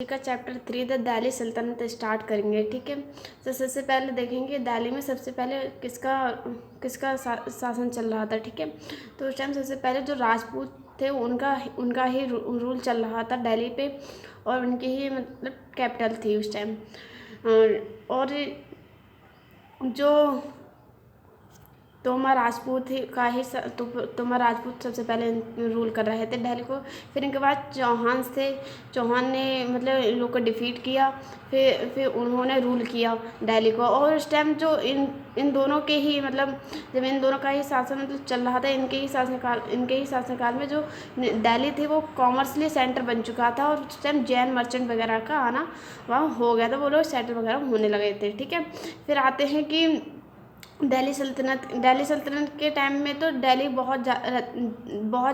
का chapter 3 the Delhi सल्तनत start करेंगे। ठीक है, तो सबसे पहले देखेंगे दिल्ली में सबसे पहले किसका शासन चल रहा था। ठीक है, तो उस टाइम सबसे पहले जो राजपूत थे उनका ही रूल चल रहा था दिल्ली पे, और उनकी ही मतलब कैपिटल थी उस टाइम। और जो तोमर राजपूत तोमर राजपूत सबसे पहले रूल कर रहे थे दिल्ली को। फिर इनके बाद चौहान ने मतलब इन लोग को डिफीट किया। फिर उन्होंने रूल किया दिल्ली को। और उस टाइम जो इन दोनों के ही मतलब जब इन दोनों का ही शासन मतलब चल रहा था, इनके ही शासनकाल में जो दिल्ली थी वो कॉमर्शियली सेंटर बन चुका था। और उस टाइम जैन मर्चेंट वगैरह का आना वहाँ हो गया था, वो लोग सेटल वगैरह होने लगे थे। ठीक है, फिर आते हैं कि दिल्ली सल्तनत के टाइम में तो दिल्ली बहुत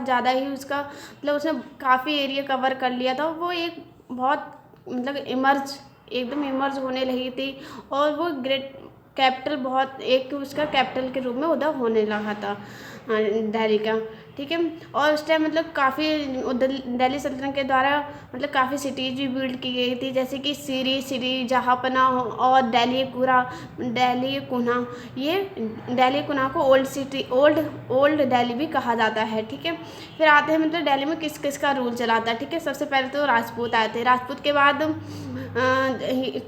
ज़्यादा ही उसका मतलब उसने काफ़ी एरिया कवर कर लिया था। वो एक बहुत मतलब एकदम इमर्ज होने लगी थी, और वो ग्रेट कैपिटल बहुत एक उसका कैपिटल के रूप में उधर होने लगा था दिल्ली का। ठीक है, और उस टाइम मतलब काफ़ी दिल्ली सल्तनत के द्वारा मतलब काफ़ी सिटीज़ भी बिल्ड की गई थी, जैसे कि सिरी जहाँपना और दिल्ली कुना। ये दिल्ली कुना को ओल्ड दिल्ली भी कहा जाता है। ठीक है, फिर आते हैं मतलब दिल्ली में किस किस का रूल चला था। ठीक है, सबसे पहले तो राजपूत आए थे। राजपूत के बाद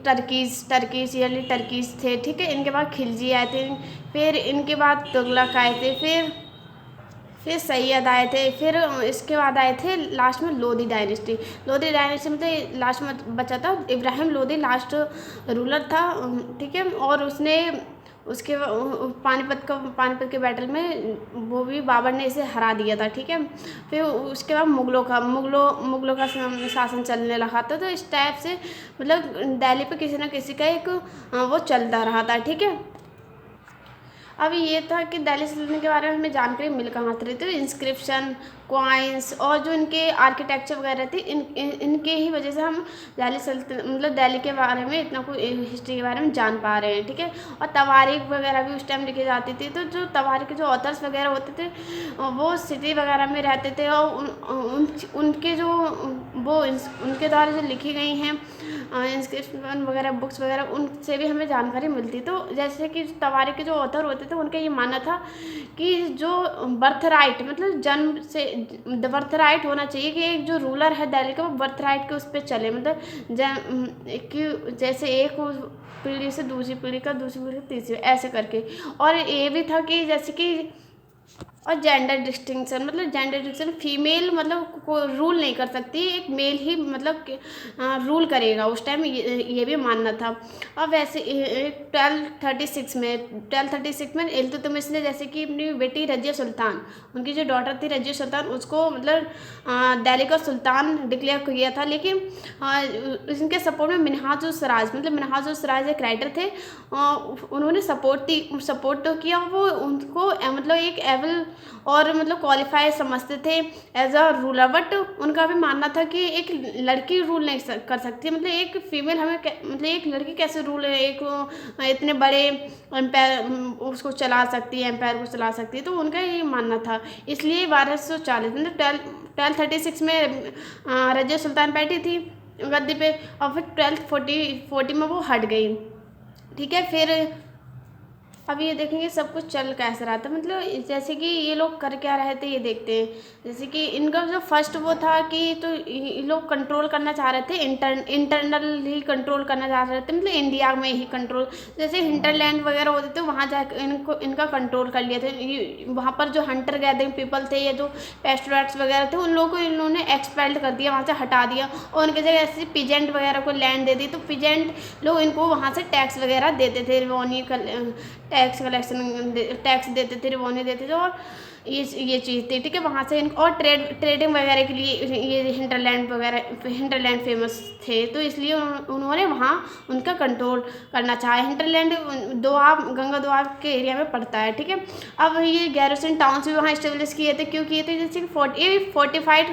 टर्कीज थे। ठीक है, इनके बाद खिलजी आए थे। फिर इनके बाद तुगलक आए थे। फिर सैयद आए थे। फिर इसके बाद आए थे लास्ट में लोधी डायनेस्टी मतलब लास्ट में बचा था इब्राहिम लोधी, लास्ट रूलर था। ठीक है, और उसने उसके पानीपत के बैटल में वो भी बाबर ने इसे हरा दिया था। ठीक है, फिर उसके बाद मुगलों का शासन चलने लगा था। तो इस टाइप से मतलब दिल्ली पे किसी न किसी का एक वो चलता रहा था। ठीक है, अभी ये था कि दिल्ली सल्तनत के बारे में हमें जानकारी मिल कहाँ रही थी। इंस्क्रिप्शन, कॉइन्स और जो इनके आर्किटेक्चर वगैरह थी, इनके ही वजह से हम दिल्ली सल्तनत मतलब दिल्ली के बारे में इतना कोई हिस्ट्री के बारे में जान पा रहे हैं। ठीक है, और तवारीख वगैरह भी उस टाइम लिखी जाती थी। तो जो तवारीख के जो ऑथर्स वगैरह होते थे वो सिटी वगैरह में रहते थे, और उनके जो उनके द्वारा जो लिखी गई हैं इंस्क्रिप्शन वगैरह बुक्स वगैरह, उनसे भी हमें जानकारी मिलती। तो जैसे कि तवारीख के जो ऑथर होते थे उनका ये मानना था कि जो बर्थ राइट मतलब जन्म से बर्थ राइट होना चाहिए कि एक जो रूलर है दिल्ली का वो बर्थ राइट के उस पर चले, मतलब कि जैसे एक पीढ़ी से दूसरी पीढ़ी का, दूसरी पीढ़ी से तीसरी, ऐसे करके। और ये भी था कि जैसे कि और जेंडर डिस्टिंक्शन फीमेल मतलब को रूल नहीं कर सकती, एक मेल ही मतलब रूल करेगा उस टाइम, ये भी मानना था। और वैसे 1236 में इल्तुतमिश ने जैसे कि अपनी बेटी रजिया सुल्तान, उनकी जो डॉटर थी रजिया सुल्तान, उसको मतलब दिल्ली का सुल्तान डिक्लेयर किया था। लेकिन इनके सपोर्ट में मिनहाजुल सिराज एक राइटर थे, उन्होंने सपोर्ट तो किया। वो उनको मतलब एक एबल और मतलब क्वालिफाई समझते थे एज अ रूलर, बट उनका भी मानना था कि एक लड़की रूल नहीं कर सकती, मतलब एक फीमेल मतलब एक लड़की कैसे रूल है, एक इतने बड़े एम्पायर उसको चला सकती है, एम्पायर को चला सकती है। तो उनका ये मानना था, इसलिए 1240 मतलब 1236 में रजिया सुल्तान बैठी थी गद्दी पे, और फिर 1240 में वो हट गई। ठीक है, फिर अब ये देखेंगे सब कुछ चल कैसे रहा था, मतलब जैसे कि ये लोग कर क्या रहे थे ये देखते हैं। जैसे कि इनका जो फर्स्ट वो था कि तो ये लोग कंट्रोल करना चाह रहे थे, इंटरनल ही कंट्रोल करना चाह रहे थे, मतलब इंडिया में ही कंट्रोल। जैसे हिंटरलैंड वगैरह होते थे वहाँ जाकर इनका कंट्रोल कर लिया था। वहाँ पर जो हंटर गैदरिंग पीपल थे या जो पेस्टोरेट्स वगैरह थे, उन लोगों को इन्होंने एक्सपेल्ड कर दिया, वहाँ से हटा दिया, और उनकी जगह ऐसे पीजेंट वगैरह को लैंड दे दी। तो पीजेंट लोग इनको वहाँ से टैक्स वगैरह देते थे, टैक्स देते थे, रिवोन्यू देते थे, और ये चीज़ थी। ठीक है, वहाँ से और ट्रेडिंग वगैरह के लिए ये हिंटरलैंड फेमस थे। तो इसलिए उन्होंने वहाँ उनका कंट्रोल करना चाहा। हिंटरलैंड गंगा दोआब के एरिया में पड़ता है। ठीक है, अब ये गैरिसन टाउन्स भी वहाँ इस्टेब्लिश किए थे। क्यों किए थे? जैसे कि 45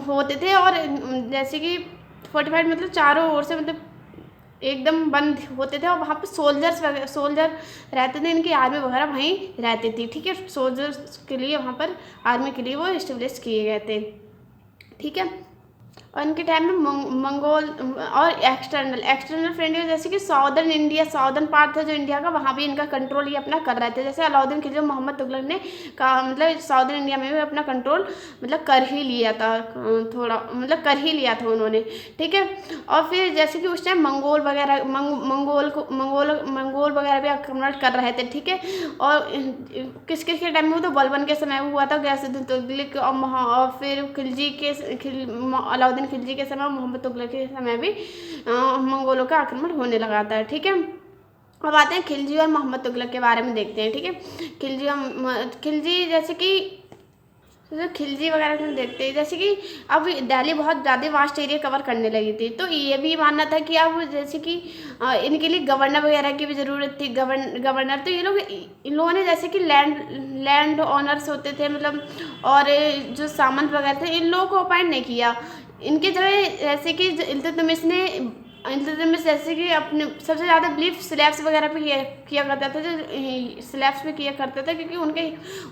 होते थे, और जैसे कि 45 मतलब चारों ओर से मतलब एकदम बंद होते थे, और वहाँ पे सोल्जर रहते थे, इनकी आर्मी वगैरह वहीं रहती थी। ठीक है, सोल्जर्स के लिए वहाँ पर आर्मी के लिए वो इस्टेब्लिश किए गए थे। ठीक है, और इनके टाइम में मंगोल और एक्सटर्नल फ्रेंड जैसे कि साउदर्न पार्ट था जो इंडिया का, वहाँ भी इनका कंट्रोल ये अपना कर रहे थे। जैसे अलाउद्दीन खिलजी, मोहम्मद तुगलक ने कहा मतलब साउदर्न इंडिया में भी अपना कंट्रोल मतलब कर ही लिया था, थोड़ा मतलब कर ही लिया था उन्होंने, ठीक है। और फिर जैसे कि उस टाइम मंगोल वगैरह भी आक्रमण कर रहे थे, ठीक है। और किस किस के टाइम में, वो तो बलबन के समय हुआ था, गयासुद्दीन तुगलक और फिर अलाउद्दीन खिलजी के समय, मोहम्मद तुगलक के समय भी मंगोलों का आक्रमण होने लगा था, ठीक है। अब आते हैं खिलजी और मोहम्मद तुगलक के बारे में देखते हैं, ठीक है। खिलजी जैसे कि खिलजी वगैरह में देखते हैं, जैसे कि अब दिल्ली बहुत ज़्यादा वास्ट एरिया कवर करने लगी थी, तो ये भी मानना था कि अब जैसे कि इनके लिए गवर्नर वगैरह की भी ज़रूरत थी। गवर्नर तो इन लोगों ने जैसे कि लैंड ऑनर्स होते थे मतलब, और जो सामंत वगैरह थे इन लोगों को अपॉइंट नहीं किया। इनके जगह जैसे कि इल्तुतमिश जैसे कि अपने सबसे ज़्यादा बिलीफ स्लैब्स वगैरह पे किया करता था, जो स्लैब्स पे किया करता था, क्योंकि उनके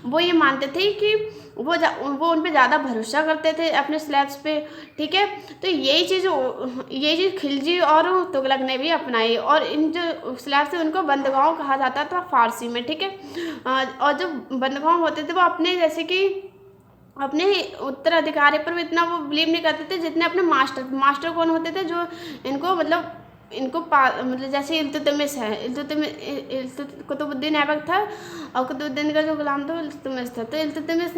वो ये मानते थे कि वो उन पे ज़्यादा भरोसा करते थे अपने स्लैब्स पे, ठीक है। तो यही चीज़ खिलजी और तुगलक ने भी अपनाई, और इन जो स्लैब्स थे उनको बंदगांव कहा जाता था फारसी में, ठीक है। और जो बंदगांव होते थे वो अपने जैसे कि अपने उत्तराधिकारी पर भी इतना वो बिलीव नहीं करते थे जितने अपने मास्टर कौन होते थे, जो इनको मतलब मतलब जैसे इल्तुतमिश है, कुतुबुद्दीन ऐबक था, और कुतुबुद्दीन का जो गुलाम था वो इल्तुतमिश था। तो इल्तुतमिश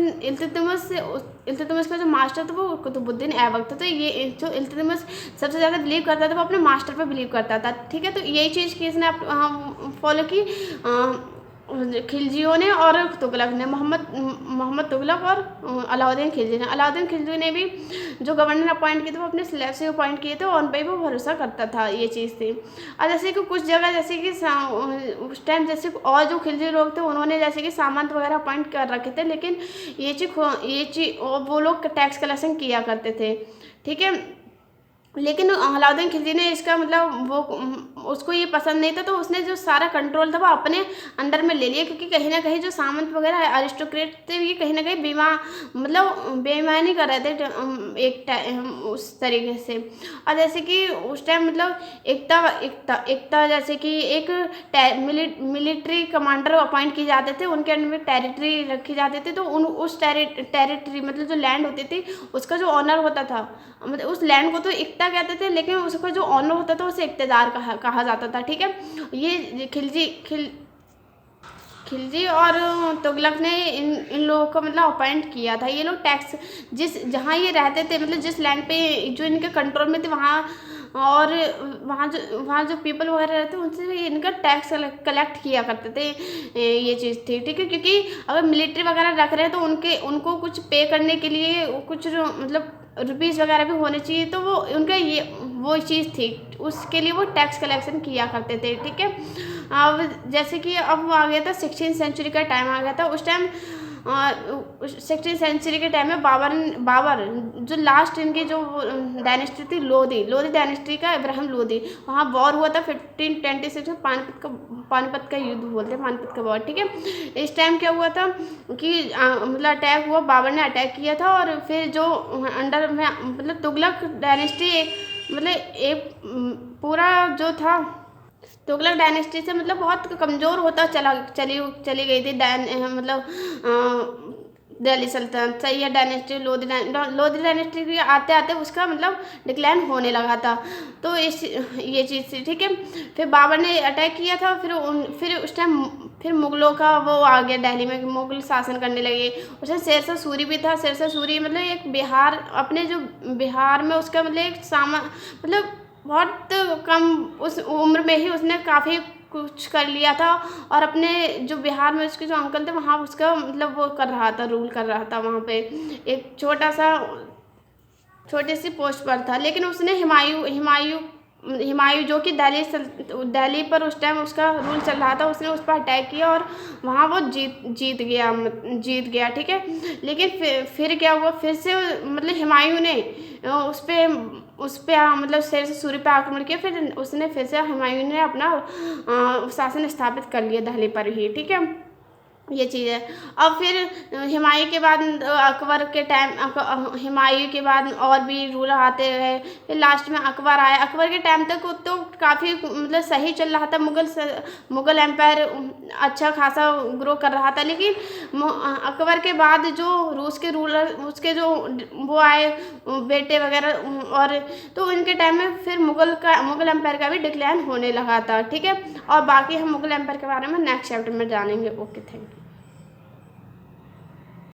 का जो मास्टर था वो कुतुबुद्दीन ऐबक था। तो ये जो इल्तुतमिश सबसे ज़्यादा बिलीव करता था वो अपने मास्टर पर बिलीव करता था, ठीक है। तो यही चीज़ किसने फॉलो की, खिलजियों ने और तुगलक ने, मोहम्मद तुगलक और अलाउद्दीन खिलजी ने भी जो गवर्नर अपॉइंट किए थे वो अपने स्लैब से अपॉइंट किए थे, और उन पर भी वो भरोसा करता था, ये चीज़ थी। और जैसे कि कुछ जगह जैसे कि उस टाइम जैसे और जो खिलजी लोग थे उन्होंने जैसे कि सामंत वगैरह अपॉइंट कर रखे थे, लेकिन ये चीज़ वो लोग टैक्स कलेक्शन किया करते थे, ठीक है। लेकिन अलाउद्दीन खिलजी ने इसका मतलब वो उसको ये पसंद नहीं था, तो उसने जो सारा कंट्रोल था वो अपने अंडर में ले लिया, क्योंकि कहीं ना कहीं जो सामंत वगैरह अरिस्टोक्रेट थे ये कहीं ना कहीं बेईमानी कर रहे थे उस तरीके से। और जैसे कि उस टाइम मतलब एकता जैसे कि एक मिलिट्री कमांडर अपॉइंट किए जाते थे, उनके अंडर में टेरिटरी रखी जाती थी, तो उस टेरिटरी मतलब जो लैंड होती थी उसका जो ऑनर होता था, मतलब उस लैंड को तो इक्ता कहते थे, लेकिन उसका जो ऑनर होता था उसे इक्तेदार कहा जाता था, ठीक है। ये खिलजी और तुगलक ने इन लोगों को मतलब अपॉइंट किया था। ये लोग टैक्स जहाँ ये रहते थे मतलब जिस लैंड पे जो इनके कंट्रोल में थे वहाँ, और वहाँ जो पीपल वगैरह रहते उनसे इनका टैक्स कलेक्ट किया करते थे, ये चीज़ थी, ठीक है। क्योंकि अगर मिलिट्री वगैरह रख रहे हैं तो उनको कुछ पे करने के लिए कुछ मतलब रुपीज़ वगैरह भी होने चाहिए, तो वो उनका वो चीज़ थी, उसके लिए वो टैक्स कलेक्शन किया करते थे, ठीक है। अब जैसे कि अब आ गया था 16वीं सेंचुरी का टाइम आ गया था। उस टाइम 16वीं सेंचुरी के टाइम में बाबर जो लास्ट इनकी जो डायनेस्टी थी लोधी डायनेस्टी का इब्राहिम लोधी, वहाँ वॉर हुआ था 1526 में, पानीपत का युद्ध बोलते हैं, पानीपत का वॉर, ठीक है। इस टाइम क्या हुआ था कि मतलब अटैक हुआ, बाबर ने अटैक किया था, और फिर जो अंडर में मतलब तुगलक डायनेस्टी मतलब एक पूरा जो था तुगलक डायनेस्टी से मतलब बहुत कमज़ोर होता चली गई थी मतलब दिल्ली सल्तनत। सही है, डायनेस्टी लोधी डायनेस्टी की आते आते उसका मतलब डिक्लाइन होने लगा था, तो ये चीज़ थी, ठीक है। फिर बाबर ने अटैक किया था, फिर उस टाइम फिर मुग़लों का वो आ गया दिल्ली में, मुग़ल शासन करने लगे। उसमें शेरशाह सूरी भी था। शेरशाह सूरी मतलब एक बिहार में उसका मतलब एक मतलब बहुत कम उस उम्र में ही उसने काफ़ी कुछ कर लिया था, और अपने जो बिहार में उसके जो अंकल थे वहाँ उसका मतलब वो रूल कर रहा था वहाँ पे, एक छोटी सी पोस्ट पर था। लेकिन उसने हिमायूं जो कि दिल्ली पर उस टाइम उसका रूल चल रहा था, उसने उस पर अटैक किया और वहाँ वो जीत गया, ठीक है। लेकिन फिर क्या हुआ, फिर से मतलब हिमायूं ने उस पे मतलब शेरशाह सूरी पे आक्रमण किया, फिर से हुमायूं ने अपना शासन स्थापित कर लिया दिल्ली पर ही, ठीक है। ये चीज़ है। अब फिर हुमायूँ के बाद अकबर के टाइम हुमायूँ के बाद और भी रूलर आते रहे, फिर लास्ट में अकबर आया। अकबर के टाइम तक तो काफ़ी मतलब सही चल रहा था, मुग़ल एम्पायर अच्छा खासा ग्रो कर रहा था। लेकिन अकबर के बाद जो रूस के रूलर उसके जो वो आए बेटे वगैरह, और तो इनके टाइम में फिर मुग़ल एम्पायर का भी डिक्लाइन होने लगा था। ठीक है, और बाकी हम मुग़ल एम्पायर के बारे में नेक्स्ट चैप्टर में जानेंगे। Okay, thank you.